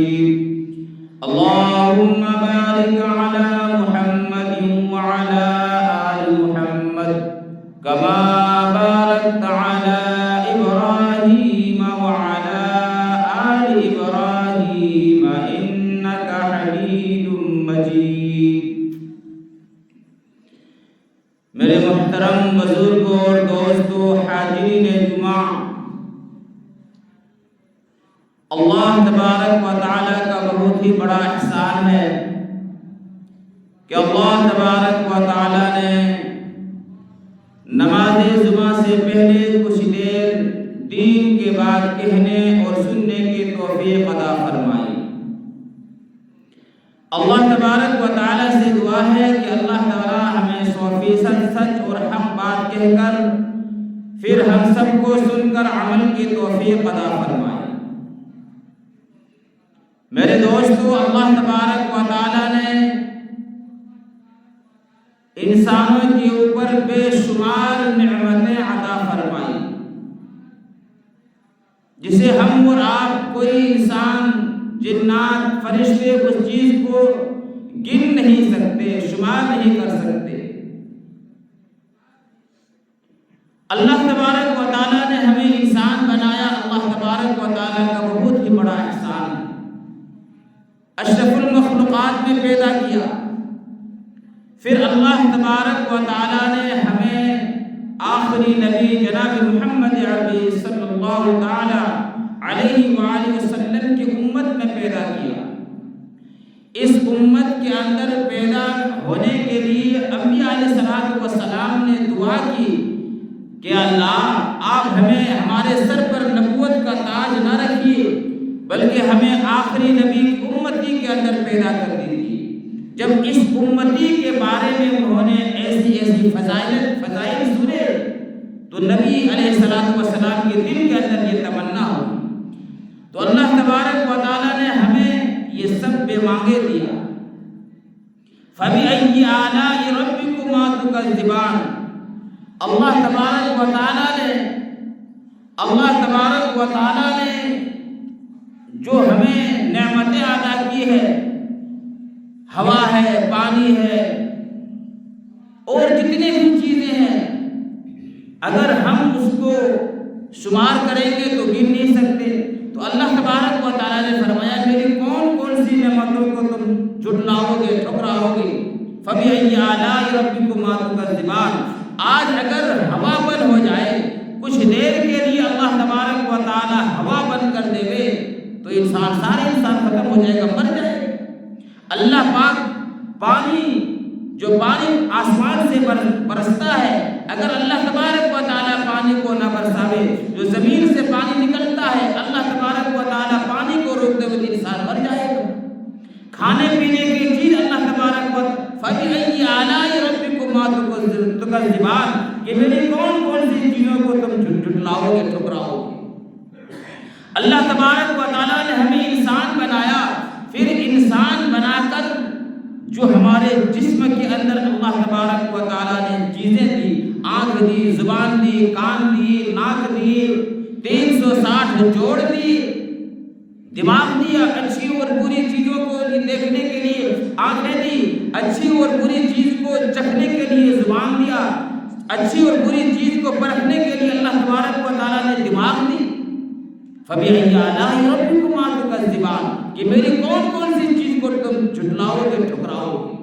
مجيد اللهم بارك على محمد وعلى آل محمد كما باركت على إبراهيم وعلى آل إبراهيم إنك حميد مجيد۔ میرے محترم بزرگوں اور دوستوں، حاضرین جمعہ، اللہ تبارک و تعالیٰ کا بہت ہی بڑا احسان ہے کہ اللہ تبارک و تعالیٰ نے نماز جمعہ سے پہلے کچھ دیر دین کے بعد کہنے اور سننے کی توفیق عطا فرمائی۔ اللہ تبارک و تعالیٰ سے دعا ہے کہ اللہ تعالیٰ ہمیں 100% سچ اور حق بات کہہ کر پھر ہم سب کو سن کر عمل کی توفیق عطا فرمائے۔ میرے دوستو، اللہ تبارک و تعالیٰ نے انسانوں کے اوپر بے شمار نعمتیں عطا فرمائی، جسے ہم اور آپ، کوئی انسان، جنات، فرشتے اس چیز کو گن نہیں سکتے، شمار نہیں کر سکتے۔ اللہ تبارک و تعالیٰ نے ہمیں انسان بنایا، اللہ تبارک و تعالیٰ کا بہت ہی بڑا احسان ہے۔ اشرف المخلوقات میں پیدا کیا، پھر اللہ تبارک و تعالیٰ نے ہمیں آخری نبی جناب محمد عربی صلی اللہ تعالیٰ علیہ وآلہ وسلم کی امت میں پیدا کیا۔ اس امت کے اندر پیدا ہونے کے لیے انبیاء علیہ السلام نے دعا کی کہ اللہ، آپ ہمیں ہمارے سر پر نبوت کا تاج نہ رکھیے، بلکہ ہمیں آخری نبی کی امتی کے اندر پیدا کر دیجیے۔ جب اس امتی کے بارے میں انہوں نے ایسی فضائل سنے تو نبی علیہ السلام کے دل کے اندر یہ تمنا ہو، تو اللہ تبارک و تعالیٰ نے ہمیں یہ سب بے مانگے دیا۔ فَبِأَيِّ آلَاءِ رَبِّكُمَا تُكَذِّبَانِ۔ اللہ تبارک و تعالیٰ نے جو ہمیں نعمتیں عطا کی ہے، ہوا ہے، پانی ہے اور جتنی بھی چیزیں ہیں، اگر ہم اس کو شمار کریں گے تو گن نہیں سکتے۔ تو اللہ تبارک و تعالیٰ نے فرمایا، میری کون کون سی نعمتوں کو تم جھٹلاؤ گے، ٹھکراؤ گے؟ فَبِأَيِّ آلَاءِ رَبِّكُمَا تُكَذِّبَانِ۔ آج اگر ہوا بند ہو جائے، کچھ دیر کے لیے اللہ تبارک و تعالیٰ ہوا بند کر دے گے تو سارے انسان ختم ہو جائے گا، مر جائے گا۔ اللہ پاک جو پانی آسمان سے برستا ہے، اگر اللہ تبارک و تعالیٰ پانی کو نہ برساوے، جو زمین سے پانی نکلتا ہے، اللہ تبارک و تعالیٰ پانی کو روک دے تو انسان مر جائے گا۔ کھانے پینے کی چیز اللہ تبارک و فَبِأَيِّ آلَاءِ رَبِّكُمَا تُكَذِّبَانِ، کہ میری کون کون سی چیزوں کو تم جھٹلاؤ گے، ٹھکراؤ گے۔ اللہ تبارک و تعالیٰ نے ہمیں انسان بنایا، پھر انسان بنا کر جو ہمارے جسم کے اندر اللہ تبارک و تعالیٰ نے چیزیں دی، آنکھ دی، زبان دی، کان دی، ناک دی، 360 جوڑ دی، دماغ دیا، اچھی اور بری چیزوں کو دیکھنے کے لیے آنکھیں دی، اچھی اور بری چیز کو چکھنے کے لیے زبان دیا، اچھی اور بری چیز کو پرکھنے کے لیے اللہ تبارک و تعالیٰ نے دماغ دی۔ فَبِأَيِّ آلَاءِ رَبِّكُمَا تُكَذِّبَانِ، کہ میری کون کون سی چیز کو تم جھٹلاؤ گے، ٹھکراؤ گے۔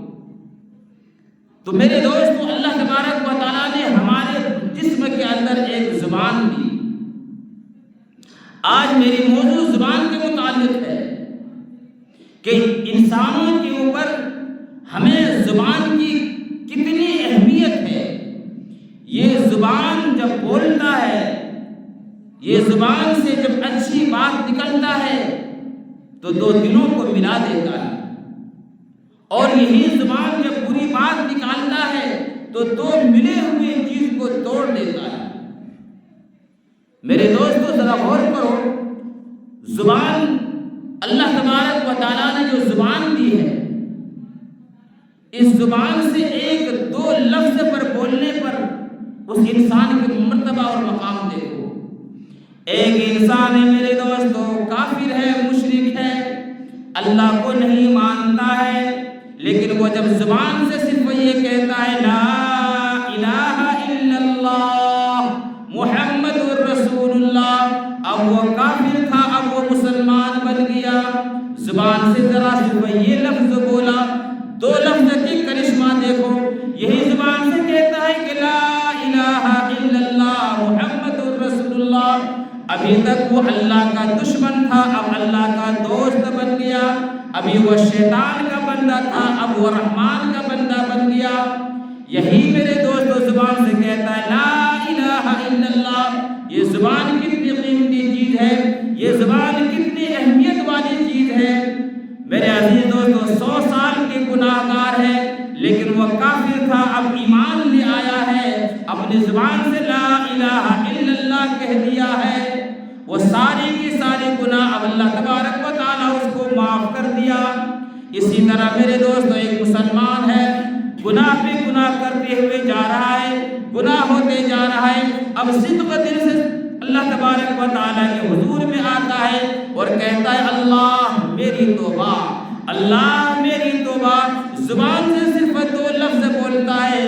تو میرے دوستو، اللہ تبارک و تعالیٰ نے ہمارے جسم کے اندر ایک زبان دی۔ آج میری موضوع زبان کے متعلق ہے کہ انسانوں کے اوپر ہمیں زبان کی کتنی اہمیت ہے۔ یہ زبان جب بولتا ہے، یہ زبان سے جب اچھی بات نکلتا ہے تو دو دلوں کو ملا دیتا ہے، اور یہی زبان جب بری بات نکالتا ہے تو دو ملے ہوئے چیز کو توڑ دیتا ہے۔ میرے دوستو، ذرا غور کرو، زبان اللہ تبارک و تعالیٰ نے جو زبان دی ہے، اس زبان سے ایک دو لفظ پر بولنے پر اس انسان کے مرتبہ اور مقام دیکھو۔ ایک انسان ہے میرے دوستو، کافر ہے، مشرک ہے، اللہ کو نہیں مانتا ہے، لیکن وہ جب زبان سے صرف یہ کہتا ہے لا الہ الا اللہ محمد الرسول اللہ، اب وہ کافر تھا، اب وہ مسلمان بن گیا۔ زبان سے ذرا صرف یہ لفظ بولا، دو لفظ کی کرشمہ دیکھو، یہی زبان سے کہتا ہے کہ لا الہ الا اللہ محمد الرسول اللہ، ابھی تک وہ اللہ کا دشمن تھا، اب اللہ کا دوست بن گیا، ابھی وہ شیطان کا بندہ تھا، اب وہ رحمان کا بندہ بن گیا۔ یہی میرے دوستو زبان سے کہتا ہے لا الہ الا اللہ۔ یہ زبان کتنی قیمتی چیز ہے، یہ زبان کتنی اہمیت والی چیز ہے۔ میرے عزیز دوستو 100 سال کے گناہ گار ہے، لیکن وہ کافر تھا، اب ایمان لے آیا ہے، اپنی زبان سے لا الہ الا اللہ کہہ دیا ہے، وہ ساری کی ساری گناہ اب اللہ تبارک و تعالیٰ اس کو معاف کر دیا۔ اسی طرح میرے دوستو ایک مسلمان ہے، گناہ پہ گناہ کرتے ہوئے جا رہا ہے، گناہ ہوتے جا رہا ہے، اب صدق دل سے اللہ تبارک و تعالیٰ کے حضور میں آتا ہے اور کہتا ہے اللہ میری توبہ، اللہ میری توبہ، زبان سے صرف 2 لفظ بولتا ہے۔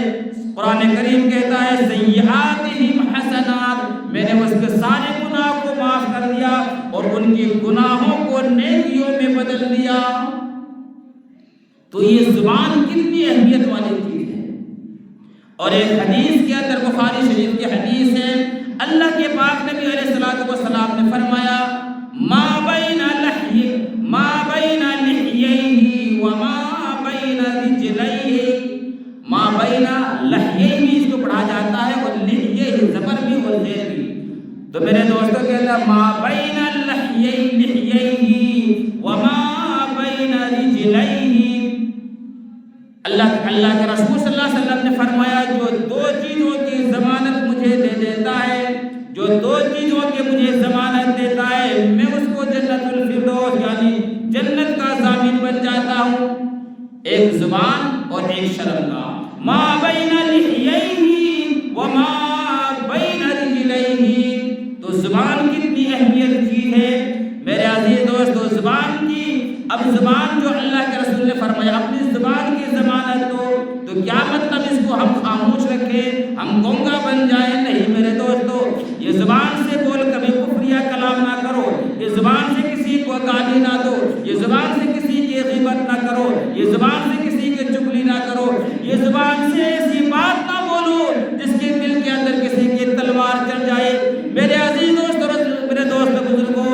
قرآن کریم کہتا ہے سیئاتہم حسنات، میں نے اس کے سارے گناہ کو معاف کر دیا اور ان کے گناہوں کو نیکیوں میں بدل دیا۔ تو یہ زبان کتنی اہمیت والی چیز ہے۔ اور ایک حدیث کے اندر بخاری شریف کی حدیث ہے، اللہ کے پاک نبی علیہ الصلوۃ والسلام نے فرمایا ما بین لحییہ وما بین رجلیہ، ما بین لحییہ بھی اس کو پڑھا جاتا ہے اور لحییہ زبر بھی اور زیر بھی، تو میرے دوستوں کہتا ہے ما بین لحییہ وما بین رجلیہ، اللہ کے رسول صلی اللہ علیہ وسلم نے فرمایا جو 2 چیزوں کی ضمانت مجھے دے دیتا ہے، جو 2 چیزوں کی مجھے ضمانت دیتا ہے، میں اس کو جنت الفردوس یعنی جنت کا ضامن بن جاتا ہوں، ایک زبان اور ایک شرمگاہ۔ ما بین لحییہ وما بین رجلیہ، تو زبان کتنی اہمیت چیز ہے میرے عزیز دوستو۔ زبان کی اب زبان جو اللہ کے رسول نے فرمایا اپنی زبان کی ضمانت دو، تو کیا مطلب اس کو ہم خاموش رکھیں، ہم گونگا بن جائیں؟ نہیں میرے دوستو، یہ زبان سے بول کبھی کفریہ کلام نہ کرو، یہ زبان سے کسی کو گالی نہ دو، یہ زبان سے کسی کی غیبت نہ کرو، یہ زبان سے کسی کی چغلی نہ کرو، یہ زبان سے ایسی بات نہ بولو جس کے دل کے اندر کسی کی تلوار چل جائے۔ میرے عزیز دوستو، میرے دوست بزرگوں،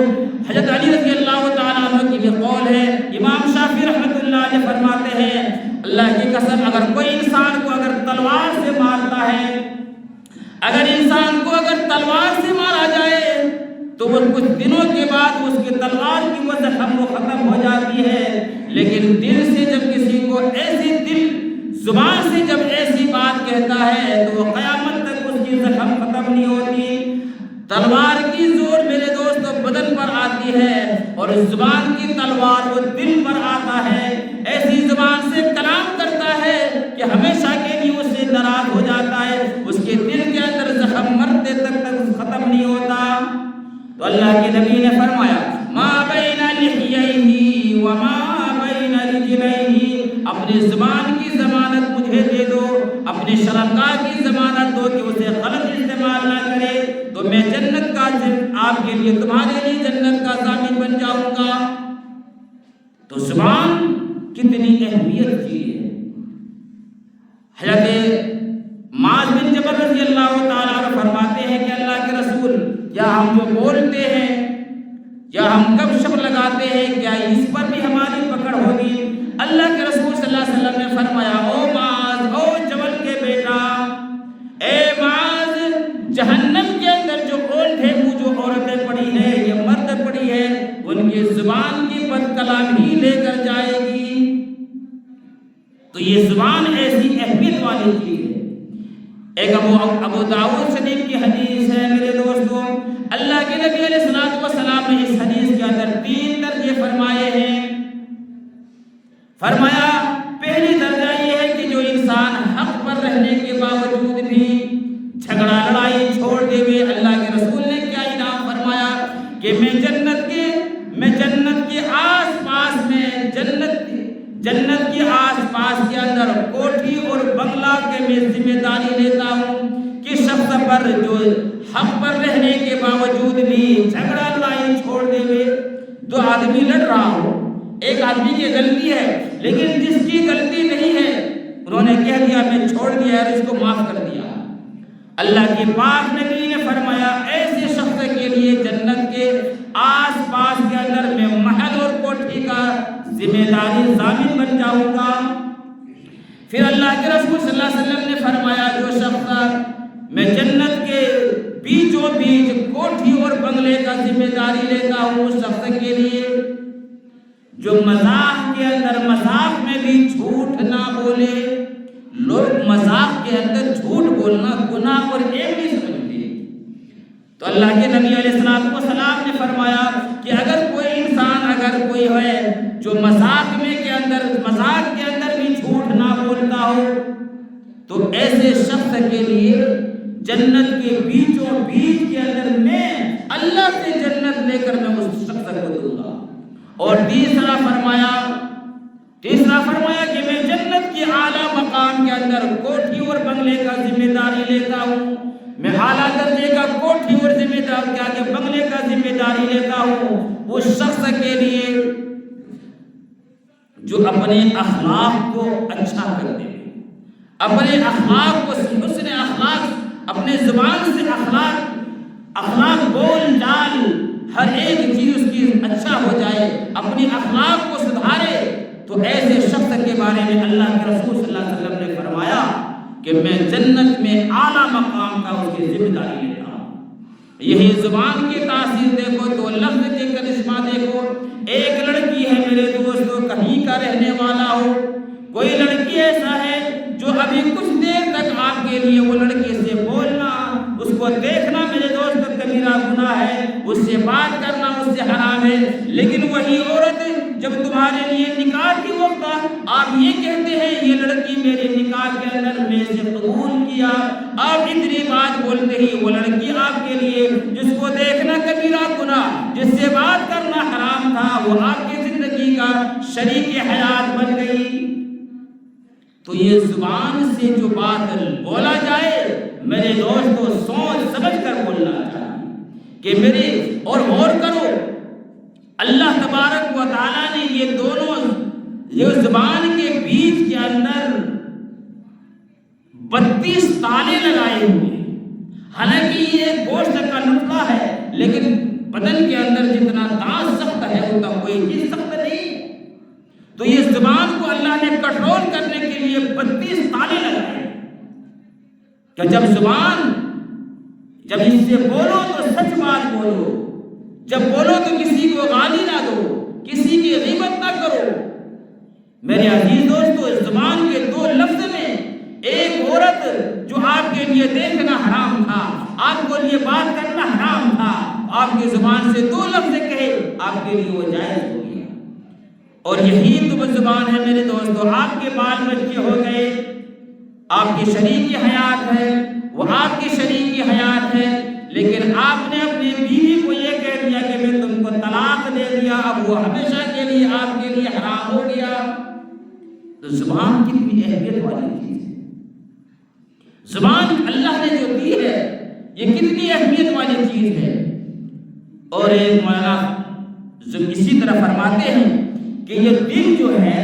حضرت علی رضی اللہ تعالیٰ عنہ کی بھی قول ہے، امام شافعی رحمۃ اللہ علیہ فرماتے ہیں اللہ کی قسم اگر کوئی انسان کو اگر تلوار سے مارتا ہے، اگر انسان کو اگر تلوار سے مارا جائے تو وہ کچھ دنوں کے بعد اس کی تلوار کی وہ زخم وہ ختم ہو جاتی ہے، لیکن دل سے جب کسی کو ایسی زبان سے جب ایسی بات کہتا ہے تو وہ قیامت تک اس کی زخم ختم نہیں ہوتی۔ تلوار کی زور میرے دوستو بدن پر آتی ہے اور زبان کی تلوار وہ دل پر آتا ہے، ایسی زبان سے کلام کرتا ہے کہ ہمیشہ کے لیے اس سے ناراض ہو جاتا ہے، اس کے دل کے اندر زخم مرتے تک ختم نہیں ہوتا۔ تو اللہ کے نبی نے فرمایا ما بین لحییہ وما بین رجلیہ، اپنی زبان کی ضمانت مجھے دے دو، اپنے شرمگاہ کی ضمانت دو کہ اسے غلط استعمال نہ کرے، تو میں جنت کا آپ کے لیے تمہارے لیے جنت کا ضامن بن جاؤں گا۔ تو زبان کتنی اہمیت کی ہے۔ حضرت معاذ بن جبل رضی اللہ تعالیٰ عنہ فرماتے ہیں کہ اللہ کے رسول کیا ہم جو بولتے ہیں یا ہم گپ شپ لگاتے ہیں کیا اس پر بھی ہماری پکڑ ہوگی؟ اللہ کے رسول صلی اللہ علیہ وسلم نے فرمایا او معاذ، او جبل کے بیٹا، اے معاذ، جہنم کے اندر جو اونٹے منہ جو عورتیں پڑی ہیں یا مرد پڑی ہیں ان کی زبان کی بد کلامی لے کر جائے گی۔ تو یہ زبان ایسی اہمیت والی چیز ہے۔ ایک ابو داؤد شریف کی حدیث ہے میرے دوستوں، اللہ کے نبی علیہ الصلوۃ والسلام نے اس حدیث کے اندر 3 درجے فرمائے ہیں۔ فرمایا پہلی درجہ یہ ہے کہ جو انسان حق پر رہنے کے باوجود بھی جھگڑا لڑائی چھوڑ دے ہوئے، اللہ کے رسول نے کیا انعام فرمایا کہ میں جنت کے آس پاس میں جنت کی آس پاس کے اندر کوٹھی اور بنگلہ کے میں ذمہ داری لیتا ہوں کہ شخص پر جو حق پر رہنے کے باوجود بھی جھگڑا لڑائی چھوڑ دے ہوئے، دو آدمی لڑ رہا ہو، ایک آدمی کی غلطی ہے لیکن جس کی غلطی نہیں ہے انہوں نے کہہ دیا میں چھوڑ دیا اور اس کو معاف کر دیا، اللہ کے پاک نبی نے فرمایا ایسے شخص کے لیے جنت کے آس پاس کے اندر میں محل اور کوٹھی کا ذمہ داری ضامن بن جاؤں گا۔ پھر اللہ کے رسول صلی اللہ علیہ وسلم نے فرمایا جو شخص میں جنت کے بیچوں بیچ کوٹھی اور بنگلے کا ذمہ داری لیتا ہوں، اس شخص کے لیے جو مذاق کے اندر مذاق میں بھی جھوٹ نہ بولے۔ لوگ مذاق کے اندر جھوٹ بولنا گناہ اور عیب نہیں سمجھتے، تو اللہ کے نبی علیہ السلام نے فرمایا کہ اگر کوئی انسان اگر کوئی ہے جو مذاق کے اندر بھی جھوٹ نہ بولتا ہو تو ایسے شخص کے لیے جنت کے بیچوں بیچ کے اندر میں اللہ سے جنت لے کر میں اس شخص کو دوں گا۔ اور تیسرا فرمایا کہ میں جنت کی اعلیٰ مقام کے اندر کوٹھی اور بنگلے کا ذمہ داری لیتا ہوں، میں اعلیٰ درجے کا کوٹھی اور بنگلے کا ذمہ داری لیتا ہوں اس شخص کے لیے جو اپنے اخلاق کو اچھا کر دے، اپنے اخلاق کو حسن اخلاق، اپنے زبان سے اخلاق بول چال ہر ایک چیز اس کی اچھا ہو جائے، اپنی اخلاق کو سدھارے، تو ایسے شخص کے بارے میں اللہ کے رسول صلی اللہ علیہ وسلم نے فرمایا کہ میں جنت میں اعلیٰ مقام کا اس کی ذمہ داری لیتا ہوں۔ یہی زبان کی تاثیر دیکھو تو لفظ کے کرشمہ دیکھو، ایک لڑکی ہے میرے دوستو کہیں کا رہنے والا ہو، کوئی لڑکی ایسا ہے جو ابھی کچھ دیر تک آپ کے لیے وہ لڑکی سے بولنا، اس کو دیکھنا میرے دوست کبیرہ گناہ ہے، اس سے بات کرنا اس سے حرام ہے، لیکن وہی عورت جب تمہارے لیے نکاح کی وقت آپ یہ کہتے ہیں یہ لڑکی میرے نکاح کے اندر میں سے قبول کیا، آپ اتنی بات بولتے ہی وہ لڑکی آپ کے لیے جس کو دیکھنا کبیرہ گناہ، جس سے بات کرنا حرام تھا، وہ آپ کی زندگی کا شریک حیات بن گئی۔ تو یہ زبان سے جو بات بولا جائے میرے دوستو سوچ سمجھ کر بولنا چاہیے کہ میرے اور غور کرو، اللہ تبارک و تعالیٰ نے یہ دونوں یہ زبان کے بیچ کے اندر 32 تالے لگائے ہوئے، حالانکہ یہ ایک گوشت کا نطفہ ہے لیکن بدن کے اندر جتنا دانت سخت ہے اتنا کوئی چیز سخت نہیں، تو یہ زبان کو اللہ نے کنٹرول کرنے کے لیے 32 تالے لگائے کہ جب اس سے بولو تو سچ بات بولو، جب بولو تو کسی کو گالی نہ دو، کسی کی غیبت نہ کرو۔ میرے عزیز دوستو اس زبان کے دو لفظ میں ایک عورت جو آپ کے لیے دیکھنا حرام تھا، آپ کو لیے بات کرنا حرام تھا، آپ کی زبان سے دو لفظ کہے آپ کے لیے وہ جائز ہو گیا۔ اور یہی تو وہ زبان ہے میرے دوستو، آپ کے بال بچے ہو گئے، آپ کی شریک حیات ہے، وہ آپ کی شریک حیات ہے، لیکن آپ نے اپنی بیوی کو یہ کہہ دیا کہ میں تم کو طلاق دے دیا، اب وہ ہمیشہ کے لیے آپ کے لیے حرام ہو گیا۔ تو زبان کتنی اہمیت والی چیز ہے، زبان اللہ نے جو دی ہے یہ کتنی اہمیت والی چیز ہے۔ اور ایک مولانا اسی طرح فرماتے ہیں کہ یہ دل جو ہے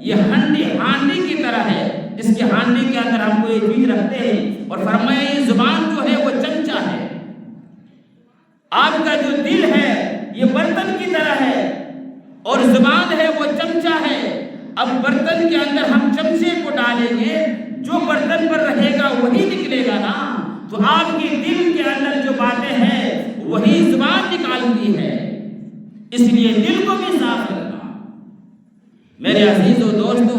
یہ ہانڈی کی طرح ہے، اس کے ہانڈی کے اندر ہم کو یہ چیز رکھتے ہیں، اور فرمایا یہ زبان جو ہے وہ چمچہ ہے، آپ کا جو دل ہے یہ برتن کی طرح ہے اور زبان ہے وہ چمچہ ہے۔ اب برتن کے اندر ہم چمچے کو ڈالیں گے، جو برتن پر رہے گا وہی نکلے گا نا، تو آپ کے دل کے اندر جو باتیں ہیں وہی زبان نکالتی ہے، اس لیے دل کو بھی صاف رکھنا۔ میرے عزیز و دوستو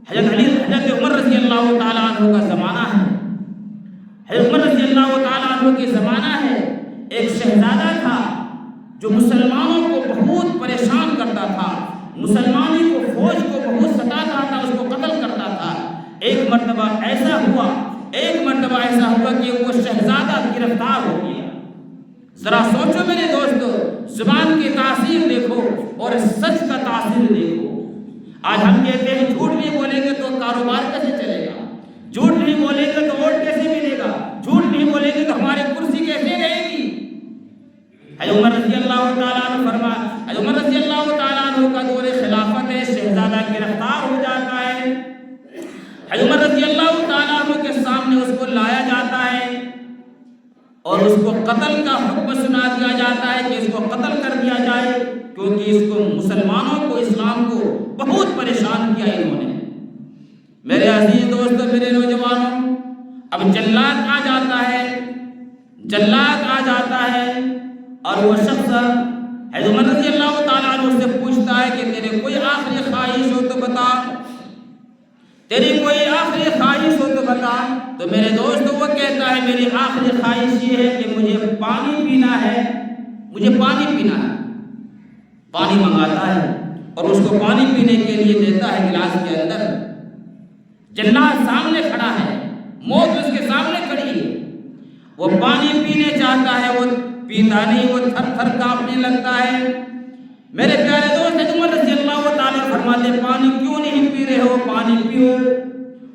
حضرت عمر رضی اللہ تعالیٰ عنہ کا زمانہ ہے، حضرت عمر رضی اللہ تعالیٰ عنہ کے زمانہ ہے، ایک شہزادہ تھا جو مسلمانوں کو بہت پریشان کرتا تھا، مسلمانوں کو فوج کو بہت ستاتا تھا، اس کو قتل کرتا تھا۔ ایک مرتبہ ایسا ہوا کہ وہ شہزادہ گرفتار ہو گیا۔ ذرا سوچو میرے دوستو، زبان کی تاثیر دیکھو اور سچ کا تاثیر دیکھو۔ آج ہم کہتے ہیں جھوٹ نہیں بولیں گے تو کاروبار کیسے چلے گا، جھوٹ نہیں بولیں گے تو ووٹ کیسے ملے گا، جھوٹ نہیں بولیں گے تو ہماری کرسی کیسے رہے گی۔ حضرت عمر رضی اللہ تعالیٰ عنہ حضرت عمر رضی اللہ تعالیٰ عنہ کا دور خلافت ہے، شہزادہ گرفتار ہو جاتا ہے، حضرت عمر رضی اللہ تعالیٰ عنہ کے سامنے اس کو لایا جاتا ہے اور اس کو قتل کا حکم سنا دیا جاتا ہے کہ اس کو قتل کر دیا جائے، کیونکہ اس کو مسلمانوں کو، اسلام کو بہت پریشان کیا انہوں نے۔ میرے عزیز دوستو، میرے نوجوانوں، اب جلاد آ جاتا ہے، جلاد آ جاتا ہے اور وہ شخص حضرت عمر رضی اللہ تعالیٰ عنہ سے پوچھتا ہے کہ تیرے کوئی آخری خواہش ہو تو بتا، تیری کوئی آخری خواہش ہو تو بتا۔ تو میرے دوستو وہ کہتا ہے میری آخری خواہش یہ ہے کہ مجھے پانی پینا ہے، مجھے پانی پینا ہے۔ پانی منگاتا ہے اور اس کو پانی پینے کے لیے دیتا ہے گلاس کے اندر۔ جلاد سامنے کھڑا ہے، موت اس کے سامنے کھڑی ہے، وہ پانی پینے چاہتا ہے، وہ پیتا نہیں، وہ تھر تھر کانپنے لگتا ہے۔ میرے پیارے دوست حضرت عمر رضی اللہ تعالیٰ فرماتے پانی کیوں نہیں پی رہے ہو، پانی پیو۔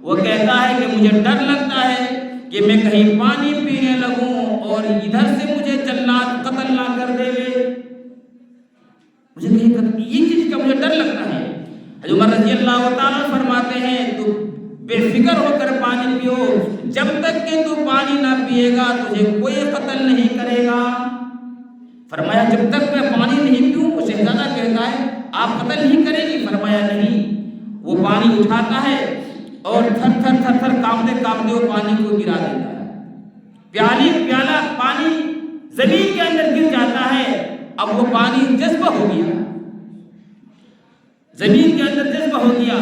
وہ کہتا ہے کہ مجھے ڈر لگتا ہے کہ میں کہیں پانی پینے لگوں اور ادھر سے مجھے جلاد قتل نہ کر دے، مجھے کہیں یہ چیز کا مجھے ڈر لگتا ہے۔ حضرت عمر رضی اللہ تعالیٰ فرماتے ہیں تو بے فکر ہو کر پانی پیو، جب تک کہ تو پانی نہ پیے گا تجھے کوئی قتل نہیں کرے گا۔ فرمایا جب تک میں پانی نہیں پیوں؟ وہ شہزادہ کہتا ہے آپ قتل نہیں کریں گی؟ فرمایا نہیں۔ وہ پانی اٹھاتا ہے اور تھر تھر تھر تھر کانپتے کانپتے وہ پانی کو گرا دیتا ہے، پیالہ پانی زمین کے اندر گر جاتا ہے۔ اب وہ پانی جذب ہو گیا، زمین کے اندر جذب ہو گیا۔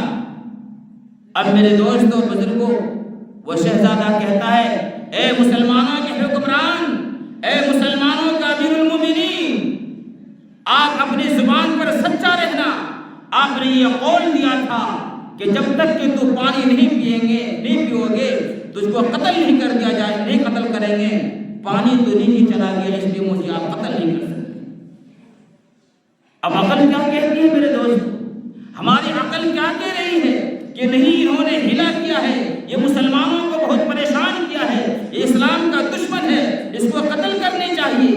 اب میرے دوستوں بزرگوں، وہ شہزادہ کہتا ہے اے مسلمانوں کے حکمران، اے مسلمانوں کا امیر المومنین، آپ اپنی زبان پر سچا رہنا۔ آپ نے یہ قول دیا تھا کہ جب تک کہ تو پانی نہیں پیو گے تو اس کو قتل نہیں کر دیا جائے، نہیں قتل کریں گے۔ پانی تو نہیں چلا گیا، اس لیے مجھے آپ قتل نہیں کر سکتے۔ اب عقل کیا کہتی ہے میرے دوست؟ ہماری عقل کیا کہہ رہی ہے کہ نہیں، انہوں نے ہلا کیا ہے، یہ مسلمانوں کو بہت پریشان کیا ہے، یہ اسلام کا دشمن ہے، اس کو قتل کرنی چاہیے۔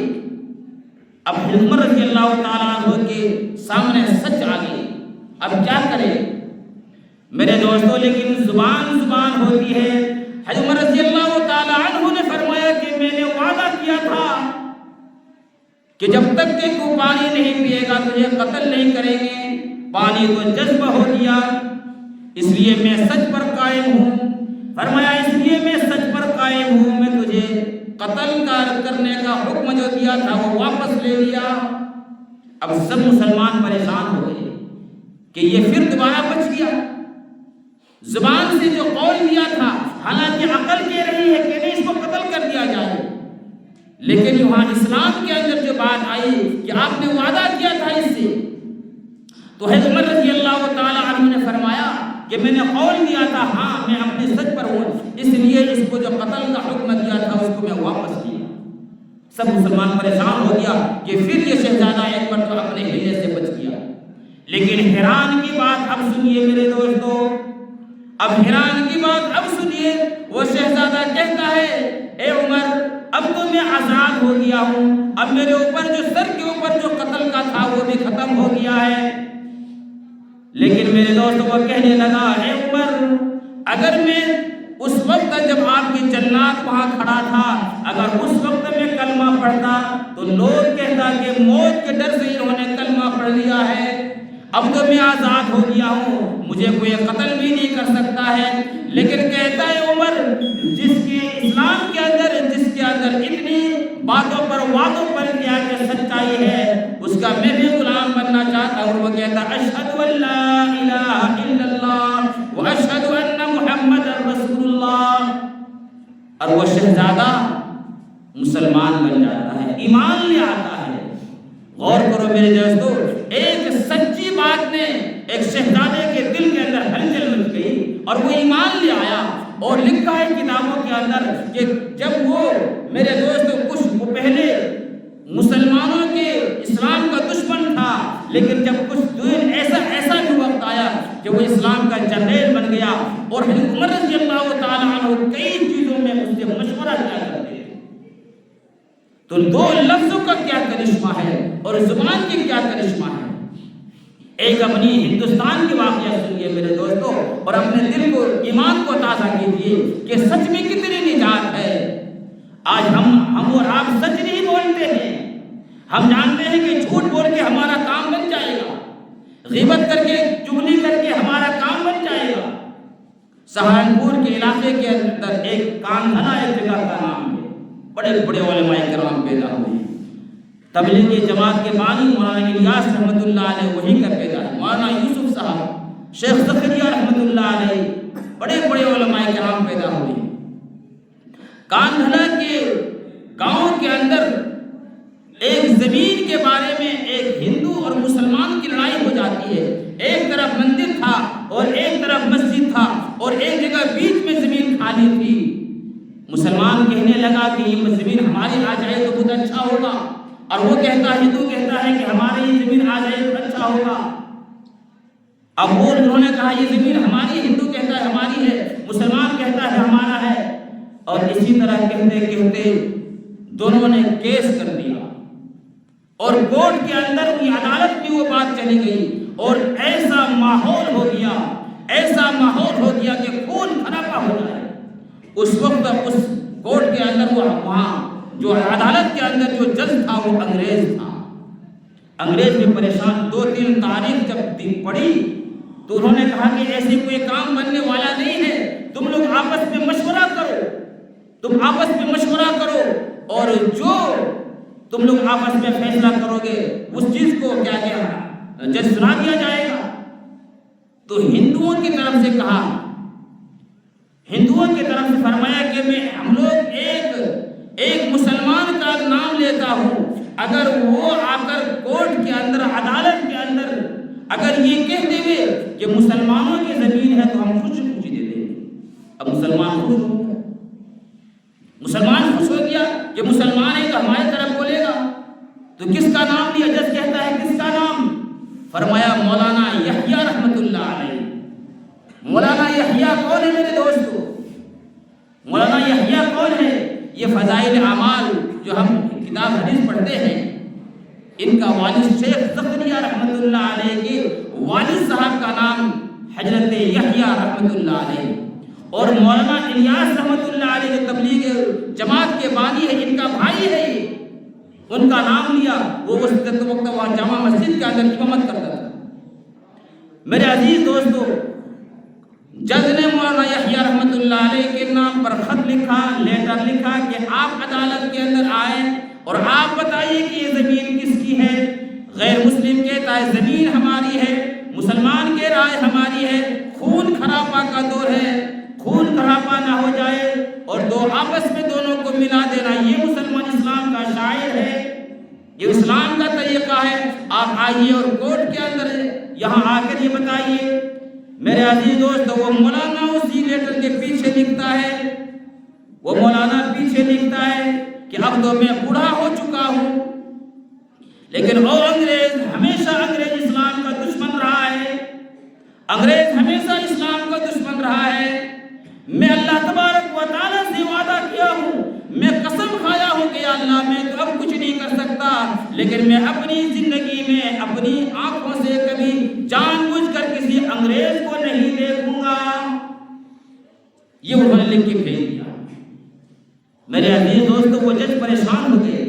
اب حضرت عمر رضی اللہ تعالیٰ عنہ کے سامنے سچ آ گئی، اب کیا کرے میرے دوستوں؟ لیکن زبان ہوتی ہے۔ حضرت عمر رضی اللہ تعالیٰ عنہ نے فرمایا کہ میں نے وعدہ کیا تھا کہ جب تک کہ تو پانی نہیں پیے گا تجھے قتل نہیں کریں گے۔ پانی تو جذب ہو دیا، اس لیے میں سچ پر قائم ہوں۔ فرمایا اس لیے میں سچ پر قائم ہوں، میں تجھے قتل کرنے کا حکم جو دیا تھا وہ واپس لے لیا۔ اب سب مسلمان پریشان ہو گئے کہ یہ پھر دوبارہ بچ گیا، زبان سے جو قول دیا تھا، حالانکہ عقل کہہ رہی ہے کہ نہیں اس کو قتل کر دیا جائے، لیکن یہاں اسلام کے اندر جو بات آئی کہ آپ نے وعدہ کیا تھا اس سے، تو حضرت عمر رضی اللہ تعالیٰ عنہ نے فرمایا کہ میں نے قول دیا تھا، ہاں میں اپنے سچ پر ہوں، اس لیے اس کو جو قتل کا حکم دیا تھا اس کو میں واپس کیا۔ سب مسلمان پریشان ہو گیا کہ پھر یہ شہزادہ ایک مرتبہ اپنے ہیلے سے بچ گیا۔ لیکن حیران کی بات اب سنیے میرے دوستو، اب حیران کی بات اب سنیے، وہ شہزادہ کہتا ہے اے عمر اب تو میں آزاد ہو گیا ہوں، اب میرے اوپر جو سر کے اوپر جو قتل کا تھا وہ بھی ختم ہو گیا ہے۔ لیکن میرے دوست وہ کہنے لگا اے عمر اگر میں اس وقت جب آپ کی جلاد وہاں کھڑا تھا اگر اس وقت میں کلمہ پڑھتا تو لوگ کہتا کہ موت کے ڈر سے انہوں نے کلمہ پڑھ لیا ہے، اب تو میں آزاد ہو گیا ہوں، مجھے کوئی قتل بھی نہیں کر سکتا ہے۔ لیکن کہتا ہے عمر جس کے اسلام کے اندر اتنی باتوں پر وعدوں پر کیا کہ سچائی ہے اس کا میں بھی غلام بننا چاہتا ہوں۔ وہ کہتا اشہد ان لا الہ الا اللہ واشہد ان محمد رسول اللہ، اور وہ شہزادہ مسلمان بن جاتا ہے، ایمان لے آتا ہے۔ غور کرو میرے دوستو، ایک سچی بات نے ایک شہزادے کے دل کے اندر ہلچل مچ گئی اور وہ ایمان لے آیا۔ اور لکھا ہے کتابوں کے اندر کہ جب وہ میرے دوستو کچھ پہلے مسلمانوں کے اسلام کا دشمن تھا، لیکن جب کچھ دن ایسا بھی وقت آیا کہ وہ اسلام کا جنرل بن گیا، اور حضرت عمر رضی اللہ تعالیٰ عنہ کئی چیزوں میں اس سے مشورہ کیا کرتے ہیں۔ تو دو لفظوں کا کیا کرشمہ ہے اور زبان کی کیا کرشمہ ہے۔ ایک اپنی ہندوستان کی واقعہ سنیے میرے دوستوں، اور اپنے دل کو ایمان کو تازہ کیجیے کہ سچ میں کتنی نجات ہے۔ آج ہم اور آپ سچ نہیں بولتے ہیں، ہم جانتے ہیں کہ جھوٹ بول کے ہمارا کام بن جائے گا، غیبت کر کے چغلی کر کے ہمارا کام بن جائے گا۔ سہارنپور کے علاقے کے اندر ایک کاندھنا ایک جگہ کا نام ہے، بڑے بڑے علماء کرام پیدا ہوئے۔ تبلیغی جماعت کے بانی مولانا الیاس رحمۃ اللہ علیہ وہیں کا پیدا ہے، مولانا یوسف صاحب، شیخ زکریا رحمۃ اللہ علیہ، بڑے بڑے علماء کرام پیدا ہوئے۔ کاندھنا کے گاؤں کے اندر ایک زمین کے بارے میں ایک ہندو اور مسلمان کی لڑائی ہو جاتی ہے۔ ایک طرف مندر تھا اور ایک طرف مسجد تھا، اور ایک جگہ بیچ میں زمین خالی تھی۔ مسلمان کہنے لگا کہ یہ زمین ہماری آ جائے تو بہت اچھا ہوگا، اور وہ ہندو کہتا ہے کہ ہماری یہ زمین آ جائے تو اچھا ہوگا۔ اب وہ انہوں نے کہا یہ زمین ہماری، ہندو کہتا ہے ہماری ہے، مسلمان کہتا ہے ہمارا ہے، اور اسی طرح کہتے کہتے دونوں نے کیس کر دیا، اور کورٹ کے اندر کی عدالت میں وہ بات چلی گئی، اور ایسا ماحول ہو گیا کہ خون خرابہ ہو جائے۔ اس وقت اس کورٹ کے اندر وہاں جو عدالت کے اندر جو جج تھا وہ انگریز تھا۔ انگریز میں پریشان 2-3 تاریخ جب پڑی تو انہوں نے کہا کہ ایسے کوئی کام بننے والا نہیں ہے، تم لوگ آپس میں مشورہ کرو، اور جو تم لوگ آپس میں فیصلہ کرو گے اس چیز کو کیا جج سنا دیا جائے گا۔ تو ہندوؤں کی طرف سے فرمایا کہ ہم لوگ ایک مسلمان کا نام لیتا ہوں، اگر وہ آ کر کورٹ کے اندر عدالت کے اندر اگر یہ کہہ دے گے کہ مسلمانوں کی زمین ہے تو ہم خوشی دے دیں گے۔ اب مسلمان خوش ہو گیا کہ مسلمان ہے تو ہماری طرف بولے گا، تو کس کا نام لیا؟ جج کہتا ہے کس کا نام؟ فرمایا مولانا یحییٰ رحمۃ اللہ علیہ۔ مولانا یحییٰ کون ہے میرے دوستو؟ مولانا یحییٰ کون ہے؟ یہ فضائل اعمال جو ہم کتاب حدیث پڑھتے ہیں، ان کا والد شیخ زکریا رحمۃ اللہ علیہ کے والد صاحب کا نام حضرت یحییٰ رحمۃ اللہ علیہ، اور مولانا الیاس رحمۃ اللہ علیہ جو تبلیغ جماعت کے بانی ہے، ان کا بھائی ہے، ان کا نام لیا۔ وہ اس وقت وہاں جامع مسجد کے اندر امامت کرتا تھا۔ میرے عزیز دوستو، جج نے مولانا یحییٰ رحمۃ اللہ علیہ کے نام پر خط لکھا، لیٹر لکھا کہ آپ عدالت کے اندر آئیں اور آپ بتائیے کہ یہ زمین کس کی ہے۔ غیر مسلم کہتا ہے زمین ہماری ہے، مسلمان کہہ رہا ہے ہماری ہے۔ خون خرابہ کا دور ہے، خون خرابہ نہ ہو جائے اور آپس میں دونوں کو ملا دینا، یہ مسلمان اسلام کا شاعر ہے، یہ اسلام کا طریقہ ہے۔ آپ آئیے اور کورٹ کے اندر یہاں آ کر یہ بتائیے۔ میرے عزیز دوست، وہ مولانا اسی لیٹر کے پیچھے لکھتا ہے کہ اب تو میں بوڑھا ہو چکا ہوں، لیکن وہ انگریز ہمیشہ اسلام کا دشمن رہا ہے، انگریز ہمیشہ اسلام کا دشمن رہا ہے۔ میں اللہ تبارک و تعالیٰ سے وعدہ کیا ہوں، میں قسم کھایا ہوں کہ اللہ میں تو اب کچھ نہیں کر سکتا، لیکن میں اپنی زندگی میں اپنی آنکھوں سے کبھی جان بوجھ کر کسی انگریز کو نہیں دیکھوں گا۔ یہ انہوں نے لکھ کے بھیج دیا۔ میرے عزیز دوستو، وہ جج پریشان ہو گئے،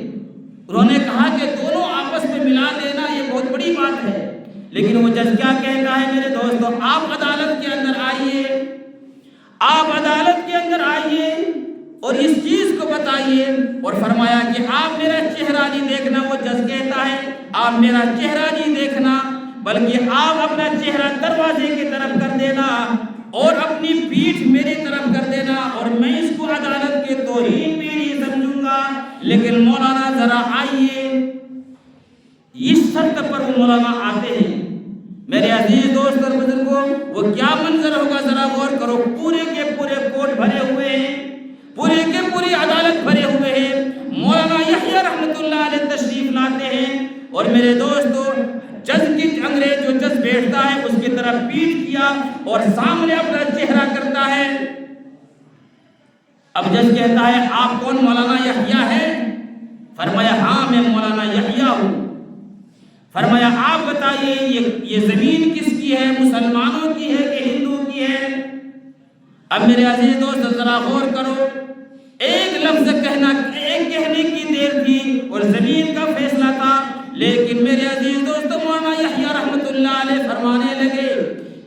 انہوں نے کہا کہ دونوں آپس میں ملا دینا یہ بہت بڑی بات ہے، لیکن وہ جج کیا کہتا ہے میرے دوستو؟ آپ عدالت کے اندر آئیے اور اس چیز کو بتائیے، اور فرمایا کہ آپ میرا چہرہ نہیں دیکھنا۔ وہ جج کہتا ہے آپ میرا چہرہ نہیں دیکھنا، بلکہ آپ اپنا چہرہ دروازے کی طرف کر دینا اور اپنی پیٹھ میری طرف کر دینا، اور میں اس کو عدالت کے توہین میں نہیں سمجھوں گا۔ لیکن مولانا ذرا آئیے، اس شرط پر وہ مولانا آتے ہیں۔ میرے عزیز دوست اور بزرگوں، وہ کیا منظر ہوگا ذرا غور کرو۔ پورے کے پورے کورٹ بھرے ہوئے ہیں، پورے کے پوری عدالت بھرے ہوئے ہیں۔ مولانا یحییٰ رحمۃ اللہ علیہ تشریف لاتے ہیں، اور میرے دوستو جج کی انگریز جو جس بیٹھتا ہے اس کی طرف پیٹ کیا اور سامنے اپنا چہرہ کرتا ہے. اب جج کہتا ہے آپ کون مولانا یحییٰ ہے؟ فرمایا ہاں میں مولانا یحییٰ ہوں. فرمایا آپ بتائیے یہ زمین کس کی ہے، مسلمانوں کی ہے کہ ہندوؤں کی ہے؟ اب میرے عزیز دوست ذرا غور کرو، ایک لفظ کہنے کی دیر تھی اور زمین کا فیصلہ تھا، لیکن میرے عزیز دوست مولانا یحییٰ رحمۃ اللہ علیہ فرمانے لگے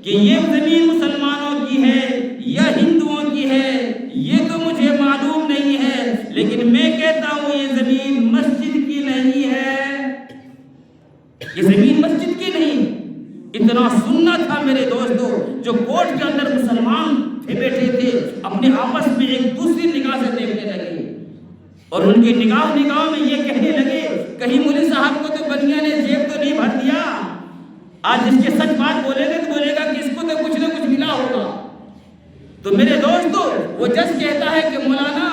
کہ یہ زمین مسلمانوں کی ہے یا ہندوؤں کی ہے یہ تو مجھے معلوم نہیں ہے، لیکن میں کہتا ہوں یہ زمین مسجد کی نہیں ہے، یہ زمین مسجد کی نہیں. اتنا سننا تھا میرے دوستو. جو کوٹ کے اندر مسلمان بیٹھے تھے اپنے آپس میں ایک دوسری نگاہ سے دیکھنے لگے اور ان کی نگاہ میں یہ کہنے لگے کہیں مولوی صاحب کو تو بنیا نے جیب تو نہیں بھر دیا. آج جس کے سچ بات بولے گا تو بولے گا کہ اس کو تو کچھ نہ کچھ ملا ہوگا. تو میرے دوستو وہ جج کہتا ہے کہ مولانا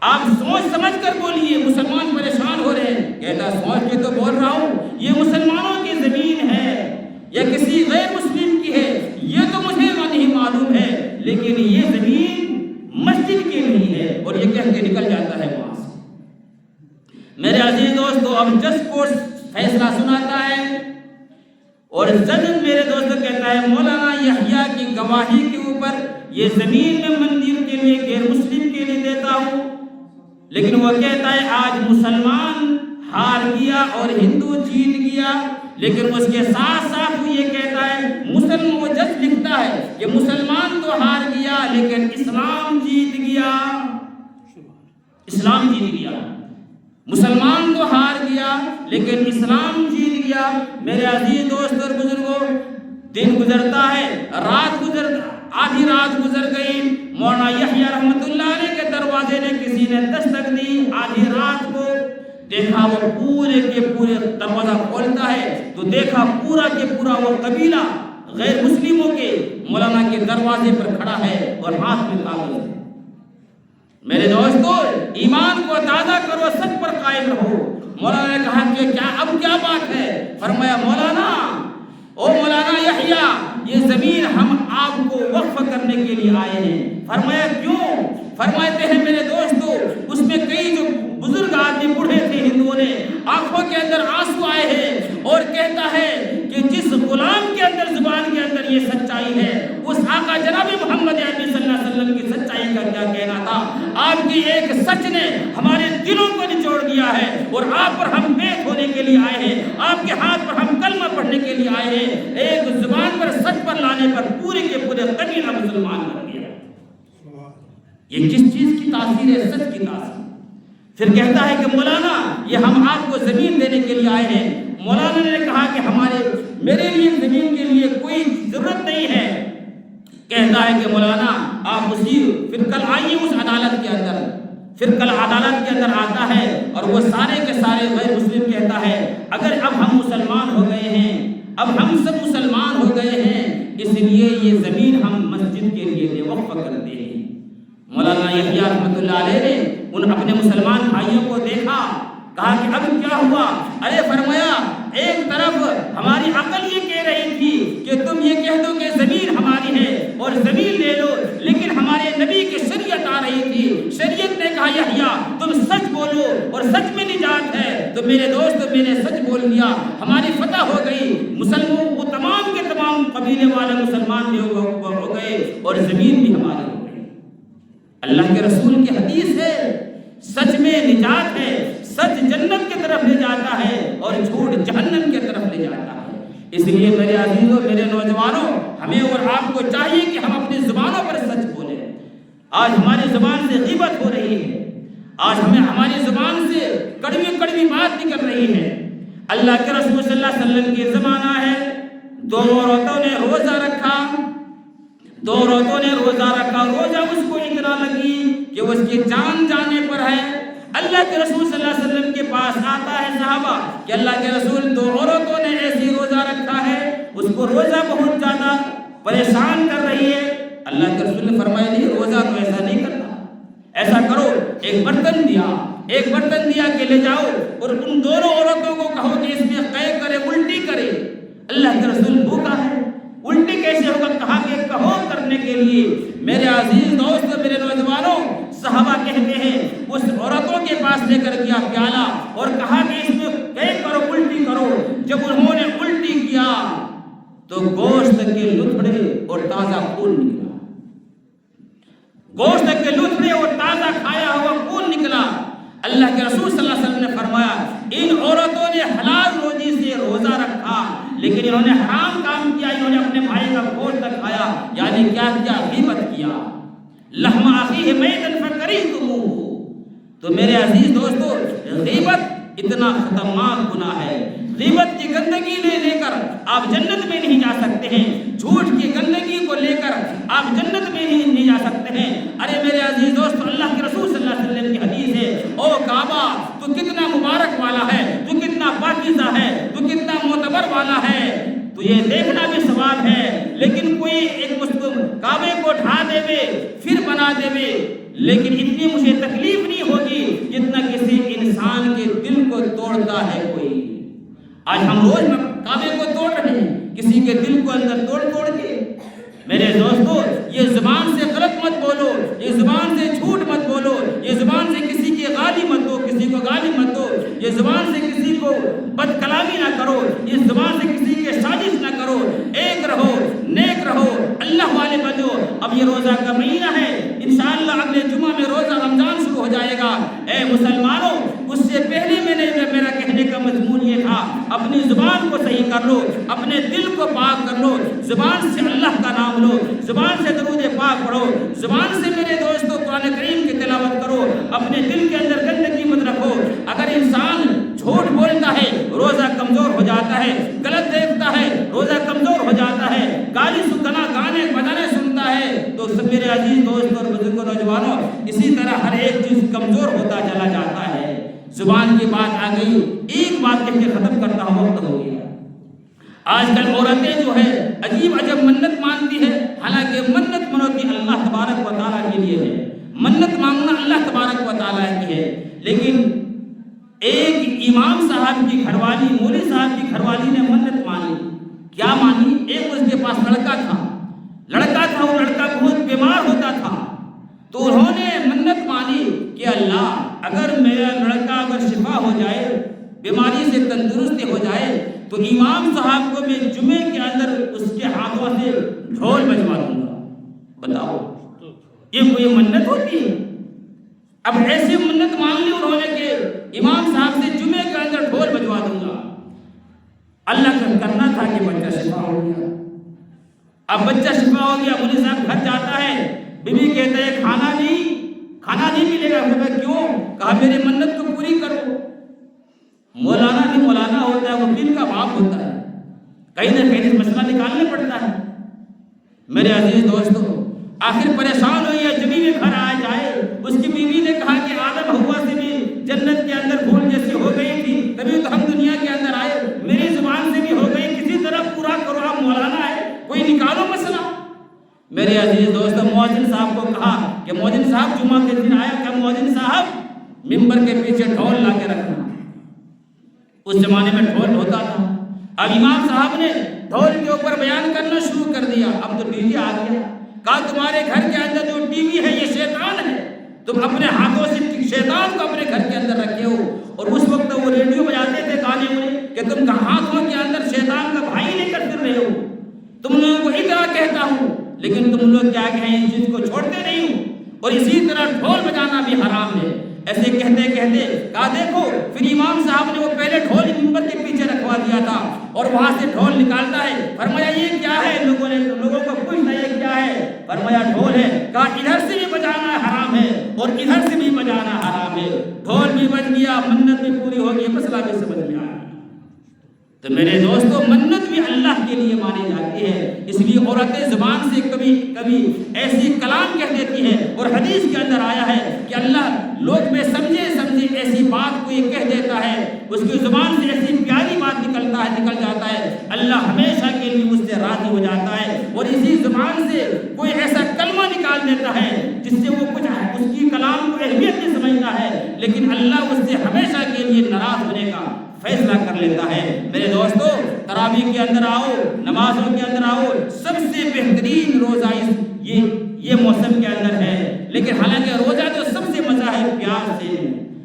آپ سوچ سمجھ کر بولیے، مسلمان پریشان ہو رہے ہیں. کہتا سوچ کے تو بول رہا ہوں، یہ مسلمانوں کی زمین ہے یا کسی غیر مسلم کی ہے یہ تو مجھے نہیں معلوم ہے، لیکن یہ زمین مسجد کی نہیں ہے. اور یہ کہہ کے نکل جاتا ہے وہاں سے. میرے عزیز دوستو اب جج کو فیصلہ سناتا ہے اور جج میرے دوستو کہتا ہے مولانا یحییٰ کی گواہی کے اوپر یہ زمین میں مندر کے لیے غیر مسلم کے لیے دیتا ہوں. لیکن وہ کہتا ہے آج مسلمان ہار گیا اور ہندو جیت گیا. لیکن اس کے ساتھ ساتھ وہ یہ کہتا ہے مسلمان، وہ جج لکھتا ہے کہ مسلمان تو ہار گیا لیکن اسلام جیت گیا. اسلام جیت گیا. مسلمان تو ہار گیا لیکن اسلام جیت گیا. میرے عزیز دوست اور بزرگوں دن گزرتا ہے، آدھی رات گزر گئی. مولانا یحییٰ رحمۃ اللہ علیہ کے دروازے نے کسی نے دستک دی. آدھی رات کو دیکھا وہ پورے کے پورے دروازہ کھولتا ہے تو دیکھا پورا کے پورا وہ قبیلہ غیر مسلموں کے مولانا کے دروازے پر کھڑا ہے اور ہاتھ میں کاغذ ہے. میرے دوستو ایمان کو تازہ کرو، سچ پر قائم رہو. مولانا نے کہا کہ اب کیا بات ہے؟ فرمایا مولانا یحییٰ یہ زمین ہم آپ کو وقف کرنے کے لیے آئے ہیں. فرمایا کیوں؟ فرماتے ہیں میرے دوستو اس میں کئی جو بزرگ آدمی بوڑھے تھے ہندوؤں نے آنکھوں کے اندر آنسو آئے ہیں اور کہتا ہے کہ جس غلام کے اندر زبان کے اندر یہ سچائی ہے اس آقا جناب محمد عربی صلی اللہ علیہ وسلم کی سچائی کا کیا کہنا تھا. آپ کی ایک سچ نے ہمارے دلوں کو نچوڑ دیا ہے اور آپ پر ہم بیت ہونے کے لیے آئے ہیں، آپ کے ہاتھ پر ہم کلمہ پڑھنے کے لیے آئے ہیں. ایک زبان پر سچ پر لانے پر پورے کے پورے قبیلہ مسلمان بن گیا. یہ کس چیز کی تاثیر ہے؟ سچ کی تاثیر. پھر کہتا ہے کہ مولانا یہ ہم آپ کو زمین دینے کے لیے آئے ہیں. مولانا نے کہا کہ میرے لیے زمین کے لیے کوئی ضرورت نہیں ہے. کہتا ہے کہ مولانا آپ پھر کل آئیے اس عدالت کے اندر. پھر کل عدالت کے اندر آتا ہے اور وہ سارے کے سارے غیر مسلم کہتا ہے اگر اب ہم مسلمان ہو گئے ہیں، اب ہم سب مسلمان ہو گئے ہیں، اس لیے یہ زمین ہم مسجد کے لیے وقف کرتے ہیں. مولانا یحییٰ رحمۃ اللہ علیہ نے ان اپنے مسلمان بھائیوں کو دیکھا، کہا کہ اب کیا ہوا؟ ارے فرمایا ایک طرف ہماری عقل یہ کہہ رہی تھی کہ تم یہ کہہ دو کہ زمین ہماری ہے اور زمین لے لو، لیکن ہمارے نبی کی شریعت آ رہی تھی. شریعت نے کہا یحییٰ تم سچ بولو اور سچ میں نجات ہے. تو میرے دوست میں نے سچ بول دیا، ہماری فتح ہو گئی. مسلمانوں وہ تمام کے تمام قبیلے والے مسلمان بھی ہو گئے اور زمین بھی ہماری ہو گئی. اللہ کے رسول کی حدیث ہے سچ میں نجات ہے. سچ جنت کی طرف لے جاتا ہے اور جھوٹ جہنم کی طرف لے جاتا ہے. اس لیے میرے عزیزوں، میرے نوجوانوں، ہمیں اور آپ کو چاہیے کہ ہم اپنی زبانوں پر سچ بولیں. آج ہماری زبان سے غیبت ہو رہی ہے، آج ہماری زبان سے کڑوی کڑوی بات نکل رہی ہے. اللہ کے رسول صلی اللہ علیہ وسلم کی زمانہ ہے، دو عورتوں نے روزہ رکھا. روزہ اس کو اتنا لگی کہ اس کی جان جانے پر ہے. اللہ کے رسول صلی اللہ علیہ وسلم کے پاس آتا ہے صحابہ کہ اللہ کے رسول دو عورتوں نے ایسی روزہ رکھا ہے، اس کو روزہ بہت زیادہ پریشان کر رہی ہے. اللہ کے رسول نے فرمایا نہیں، روزہ تو ایسا نہیں کرتا. ایسا کرو ایک برتن دیا کہ لے جاؤ اور ان دونوں عورتوں کو کہو کہ اس میں قے کرے، الٹی عزیز دوست میرے نوجوانوں، صحابہ کہتے ہیں اس عورتوں کے پاس لے کر گیا پیالہ اور کہا کہ اس میں ایک کرو، الٹی کرو۔ جب انہوں نے الٹی کیا تو گوشت کے لتھڑے اور تازہ خون نکلا، گوشت کے لتھڑے اور تازہ کھایا ہوا خون نکلا۔ اللہ کے رسول صلی اللہ علیہ وسلم نے فرمایا ان عورتوں نے حلال روزی سے روزہ رکھا لیکن انہوں نے حرام کام کیا، انہوں نے اپنے بھائی کا گوشت کھایا، یعنی کیا کیا؟ غیبت کیا۔ لحم اخیہ میتا فکریہتموہ۔ تو میرے عزیز دوستو، غیبت اتنا خطرناک گناہ ہے۔ غیبت کی گندگی لے کر آپ جنت میں نہیں جا سکتے ہیں، جھوٹ کی گندگی کو لے کر آپ جنت میں نہیں جا سکتے ہیں۔ ارے میرے عزیز دوستو، اللہ کے رسول صلی اللہ علیہ وسلم کی حدیث ہے، او کعبہ تو کتنا مبارک والا ہے، تو کتنا پاکیزہ ہے، تو کتنا معتبر والا ہے، تو یہ دیکھنا بھی ثواب ہے، لیکن کوئی ایک مسلم کعبے کو ڈھا دے پھر بنا دے، لیکن اتنی مجھے تکلیف نہیں ہوگی جتنا کسی انسان کے دل کو توڑتا ہے کوئی۔ آج ہم روز کعبے کو توڑ رہے ہیں، کسی کے دل کو اندر توڑ کے۔ میرے دوستو، یہ زبان سے غلط مت بولو، یہ زبان سے جھوٹ مت بولو، یہ زبان سے کسی کی گالی مت دو، کسی کو گالی مت دو، یہ زبان سے کسی کو بد کلامی نہ کرو، اس زبان سے کسی کے سازش نہ کرو، ایک رہو، نیک رہو، اللہ والے بنو۔ اب یہ روزہ کا مہینہ ہے، انشاءاللہ اگلے جمعہ میں روزہ رمضان شروع ہو جائے گا۔ اے مسلمانوں، اس سے پہلے میرا کہنے کا مضمون یہ تھا، اپنی زبان کو صحیح کر لو، اپنے دل کو پاک کر لو، زبان سے اللہ کا نام لو، زبان سے درود پاک پڑھو، زبان سے میرے دوستو قرآن کریم کی تلاوت کرو، اپنے دل کے اندر گندگی مت رکھو۔ اگر انسان جھوٹ بولتا ہے روزہ کمزور ہو جاتا ہے، غلط دیکھتا ہے روزہ کمزور ہو جاتا ہے، گانے بجانے سنتا ہے، تو سب میرے عزیز دوست اور بزرگوں نوجوانوں، اسی طرح ہر ایک چیز کمزور ہوتا چلا جاتا ہے۔ زبان کی بات آ گئی، ایک بات کہہ کے ختم کرتا ہوں، وقت ہو گیا۔ آج کل عورتیں جو ہے عجیب عجب منت مانتی ہے، حالانکہ منت منوتی اللہ تبارک و تعالیٰ کے لیے ہے، منت مانگنا اللہ تبارک و تعالیٰ کی ہے۔ لیکن ایک امام صاحب کی گھر والی، مولوی صاحب کی گھر والی نے منت مانی۔ کیا مانی؟ ایک اس کے پاس لڑکا تھا، وہ لڑکا بہت بیمار ہوتا تھا، تو انہوں نے منت مانی کہ اللہ اگر میرا لڑکا اگر شفا ہو جائے، بیماری سے تندرست ہو جائے، تو امام صاحب کو میں جمعے کے اندر اس کے ہاتھوں سے ڈھول بجوا دوں گا۔ بتاؤ یہ کوئی منت ہوتی ہے؟ اب ایسی منت مان لی انہوں نے کہ امام صاحب سے جمعے کے اندر ڈھول بجوا دوں گا۔ اللہ کا کرنا تھا کہ بچہ شفا ہو گیا۔ اب بچہ شفا ہو گیا، مولوی صاحب گھر جاتا ہے، بیوی کہتا ہے کھانا نہیں ملے گا۔ کیوں؟ کہا میری منت کو پوری کرو۔ مولانا بھی مولانا ہوتا ہے، وکیل کا باپ ہوتا ہے، کہیں نہ کہیں مسئلہ نکالنا پڑتا ہے۔ میرے عزیز دوستو، آخر پریشان ہوئی ہے، جب بھی گھر آ جائے، اس کی بیوی نے کہا کہ آدم ہوا سے بھی جنت کے اندر بھول جیسی ہو گئی تھی، تبھی تو ہم دنیا کے اندر آئے، میری زبان سے بھی ہو گئی، کسی طرح پورا کرو، آپ مولانا ہے، کوئی نکالو مسئلہ۔ میرے عزیز دوستو، مؤذن صاحب کو کہا کہ مؤذن صاحب جمعہ کے دن آیا، کہ مؤذن صاحب ممبر کے پیچھے ڈھول لا کے رکھنا۔ اس زمانے میں ڈھول ہوتا تھا۔ اب امام صاحب نے ڈھول کے اوپر بیان کرنا شروع کر دیا۔ اب تو ٹی وی آ گیا۔ کہا تمہارے گھر کے اندر جو ٹی وی ہے یہ شیطان ہے، تم اپنے ہاتھوں سے شیطان کو اپنے گھر کے اندر رکھے ہو۔ اور اس وقت وہ ریڈیو بجاتے تھے گانے انہیں کہ تم ہاتھوں کے اندر شیطان کا بھائی لے کر پھر رہے ہو، تم لوگوں کو اتنا کہتا ہوں، لیکن تم لوگ کیا کہیں اس چیز کو چھوڑتے نہیں ہو۔ اور اسی طرح ڈھول بجانا بھی حرام ہے۔ ایسے کہتے کہتے کہا دیکھو، پھر امام صاحب نے وہ پہلے ڈھول ممبر کے پیچھے رکھوا دیا تھا، اور وہاں سے ڈھول نکالتا ہے۔ فرمایا یہ کیا ہے؟ لوگوں کو پوچھتا یہ کیا ہے؟ فرمایا ڈھول ہے۔ کہا ادھر سے بھی بجانا حرام ہے اور ادھر سے بھی بجانا حرام ہے۔ ڈھول بھی بج گیا، منت بھی پوری ہو گئی، مسئلہ بھی سمجھ میں آیا۔ تو میرے دوستو، منت بھی اللہ کے لیے مانی جاتی ہے، اس لیے عورتیں زبان سے کبھی ایسی کلام کہہ دیتی ہیں، اور حدیث کے اندر آیا ہے کہ اللہ لوگ میں سمجھے ایسی بات کو یہ کہہ دیتا ہے، اس کی زبان سے ایسی پیاری بات نکل جاتا ہے، اللہ ہمیشہ کے لیے اس سے راضی ہو جاتا ہے، اور اسی زبان سے کوئی ایسا کلمہ نکال دیتا ہے جس سے وہ کچھ اس کی کلام کو اہمیت نہیں سمجھتا ہے، لیکن اللہ اس سے ہمیشہ کے لیے ناراض ہونے کا فیصلہ کر لیتا ہے۔ میرے دوستو، تراویح کے اندر آؤ، نمازوں کے اندر آؤ، سب سے بہترین روزہ یہ موسم کے اندر ہے، لیکن حالانکہ روزہ تو سب سے مزہ ہے پیاس سے،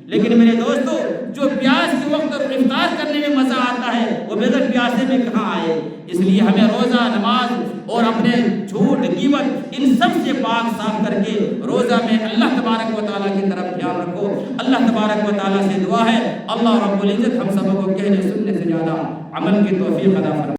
لیکن میرے دوستو جو پیاس کے وقت افطار کرنے میں مزہ آتا ہے وہ بغیر پیاسے میں کہاں آئے؟ اس لیے ہمیں روزہ، نماز اور اپنے جھوٹ، غیبت ان سب سے پاک صاف کر کے روزہ میں اللہ تبارک و تعالیٰ کی طرف خیال رکھو۔ اللہ تبارک و تعالیٰ سے دعا ہے اللہ رب العزت ہم سب کو کہنے سننے سے زیادہ عمل کی توفیق عطا فرمائے۔